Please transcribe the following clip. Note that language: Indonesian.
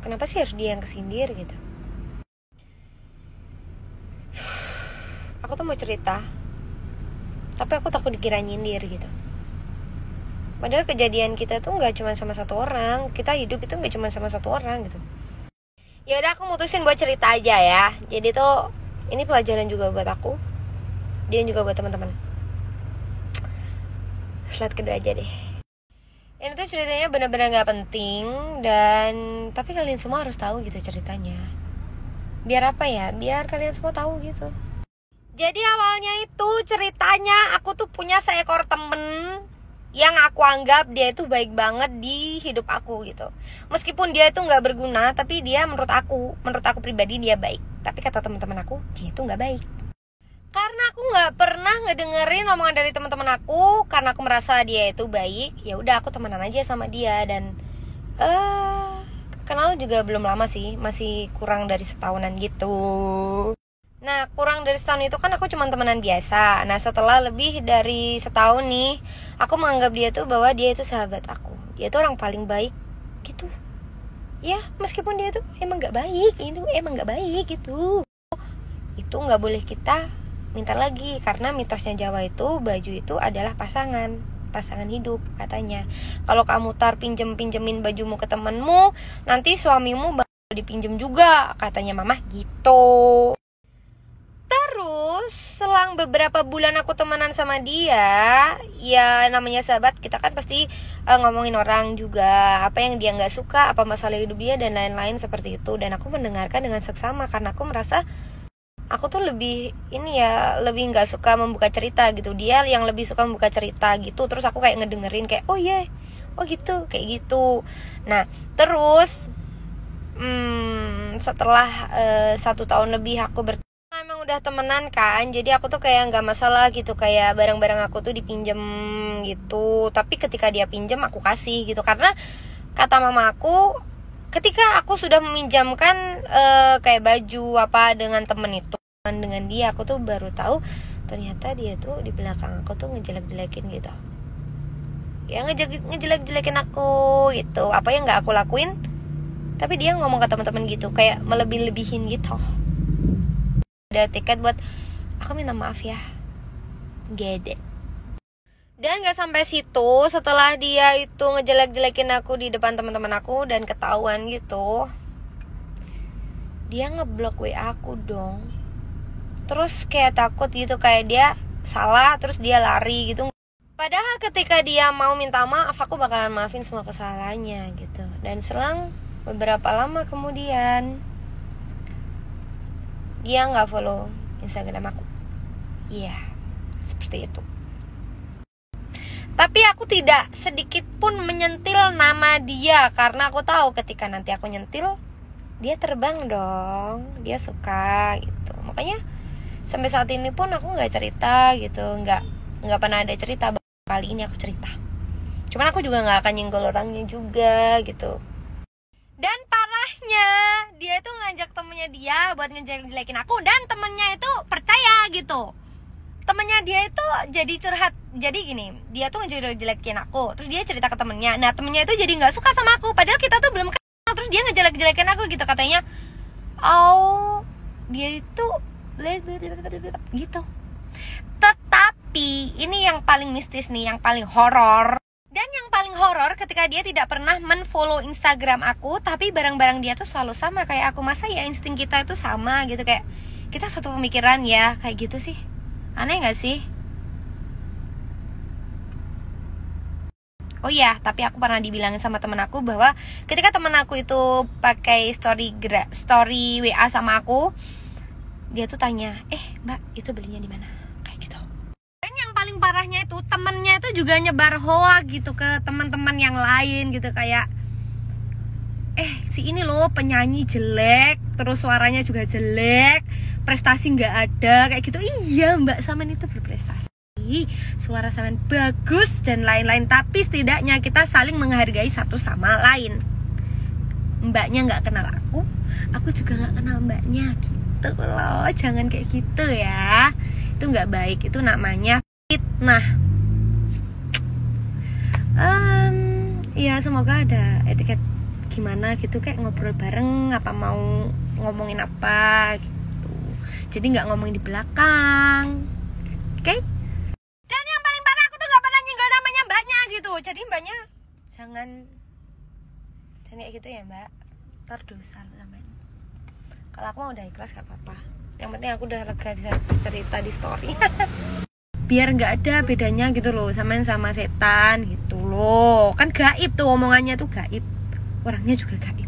Kenapa sih harus dia yang kesindir gitu? Aku tuh mau cerita, tapi aku takut dikira nyindir gitu. Padahal kejadian kita tuh nggak cuma sama satu orang, kita hidup itu nggak cuma sama satu orang gitu. Ya udah, aku mutusin buat cerita aja ya. Jadi tuh ini pelajaran juga buat aku, dan juga buat teman-teman. Slide kedua aja deh. Ini tuh ceritanya benar-benar nggak penting, dan tapi kalian semua harus tahu gitu ceritanya. Biar apa ya? Biar kalian semua tahu gitu. Jadi awalnya itu ceritanya aku tuh punya seekor temen yang aku anggap dia itu baik banget di hidup aku gitu. Meskipun dia itu nggak berguna, tapi dia menurut aku pribadi dia baik. Tapi kata teman-teman aku, dia itu nggak baik. Karena aku nggak pernah ngedengerin omongan dari teman-teman aku, karena aku merasa dia itu baik, ya udah aku temenan aja sama dia. Dan kenal juga belum lama sih, masih kurang dari setahunan gitu. Nah, kurang dari setahun itu kan aku cuma temenan biasa. Nah, setelah lebih dari setahun nih, aku menganggap dia tuh bahwa dia itu sahabat aku. Dia tuh orang paling baik gitu. Ya, meskipun dia tuh emang gak baik, gitu. Itu gak boleh kita minta lagi, karena mitosnya Jawa itu baju itu adalah pasangan hidup katanya. Kalau kamu pinjemin bajumu ke temenmu, nanti suamimu bakal dipinjem juga, katanya mama gitu. Terus selang beberapa bulan aku temenan sama dia, ya namanya sahabat, kita kan pasti ngomongin orang juga, apa yang dia gak suka, apa masalah hidup dia, dan lain-lain seperti itu. Dan aku mendengarkan dengan seksama, karena aku merasa aku tuh lebih lebih gak suka membuka cerita gitu. Dia yang lebih suka membuka cerita gitu. Terus aku kayak ngedengerin kayak, oh iya, oh gitu, kayak gitu. Nah terus setelah 1 tahun lebih aku emang udah temenan kan, jadi aku tuh kayak nggak masalah gitu, kayak barang-barang aku tuh dipinjem gitu. Tapi ketika dia pinjem aku kasih gitu, karena kata mama aku, ketika aku sudah meminjamkan kayak baju apa dengan temen itu, dengan dia, aku tuh baru tahu ternyata dia tuh di belakang aku tuh ngejelek-jelekin gitu. Ya ngejelek-jelekin aku gitu, apa yang nggak aku lakuin, tapi dia ngomong ke teman-teman gitu, kayak melebih-lebihin gitu. Ada tiket buat aku minta maaf ya, gede. Dan gak sampai situ, setelah dia itu ngejelek-jelekin aku di depan teman-teman aku dan ketahuan gitu, dia ngeblok WA aku dong. Terus kayak takut gitu, kayak dia salah terus dia lari gitu. Padahal ketika dia mau minta maaf, aku bakalan maafin semua kesalahannya gitu. Dan selang beberapa lama kemudian, dia gak follow Instagram aku. Iya, seperti itu. Tapi aku tidak sedikit pun menyentil nama dia, karena aku tahu ketika nanti aku nyentil, dia terbang dong, dia suka gitu. Makanya sampai saat ini pun aku gak cerita gitu, gak pernah ada cerita. Kali ini aku cerita. Cuman aku juga gak akan nyenggol orangnya juga gitu. Dan parahnya, dia itu ngajak temennya dia buat ngejelek-jelekin aku, dan temennya itu percaya gitu. Temennya dia itu jadi curhat. Jadi gini, dia tuh ngejelek-jelekin aku, terus dia cerita ke temennya. Nah temennya itu jadi gak suka sama aku, padahal kita tuh belum kenal. Terus dia ngejelek-jelekin aku gitu, katanya, oh dia itu gitu. Tetapi ini yang paling mistis nih, yang paling horor. Dan yang paling horor ketika dia tidak pernah men-follow Instagram aku, tapi barang-barang dia tuh selalu sama kayak aku. Masa ya insting kita itu sama gitu, kayak kita satu pemikiran ya, kayak gitu sih. Aneh gak sih? Oh iya, tapi aku pernah dibilangin sama temen aku bahwa ketika temen aku itu pakai story WA sama aku, dia tuh tanya, mbak itu belinya di mana? Kayak gitu. Dan yang paling parahnya itu, temennya itu juga nyebar hoax gitu ke teman-teman yang lain gitu, kayak si ini loh penyanyi jelek, terus suaranya juga jelek, prestasi nggak ada, kayak gitu. Iya mbak, Samen itu berprestasi, suara Samen bagus dan lain-lain, tapi setidaknya kita saling menghargai satu sama lain. Mbaknya nggak kenal aku juga nggak kenal mbaknya gitu loh. Jangan kayak gitu ya, itu nggak baik, itu namanya fitnah. Ya semoga ada etiket gimana gitu, kayak ngobrol bareng, apa mau ngomongin apa gitu. Jadi nggak ngomongin di belakang, oke? Dan yang paling parah, aku tuh nggak pernah nyenggol namanya mbaknya gitu. Jadi mbaknya jangan kayak gitu ya mbak, ntar dosa namanya. Kalau aku udah ikhlas gak apa-apa, yang penting aku udah lega bisa bercerita di story. Biar nggak ada bedanya gitu loh sama setan gitu loh. Kan gaib tuh, omongannya tuh gaib, orangnya juga gaib.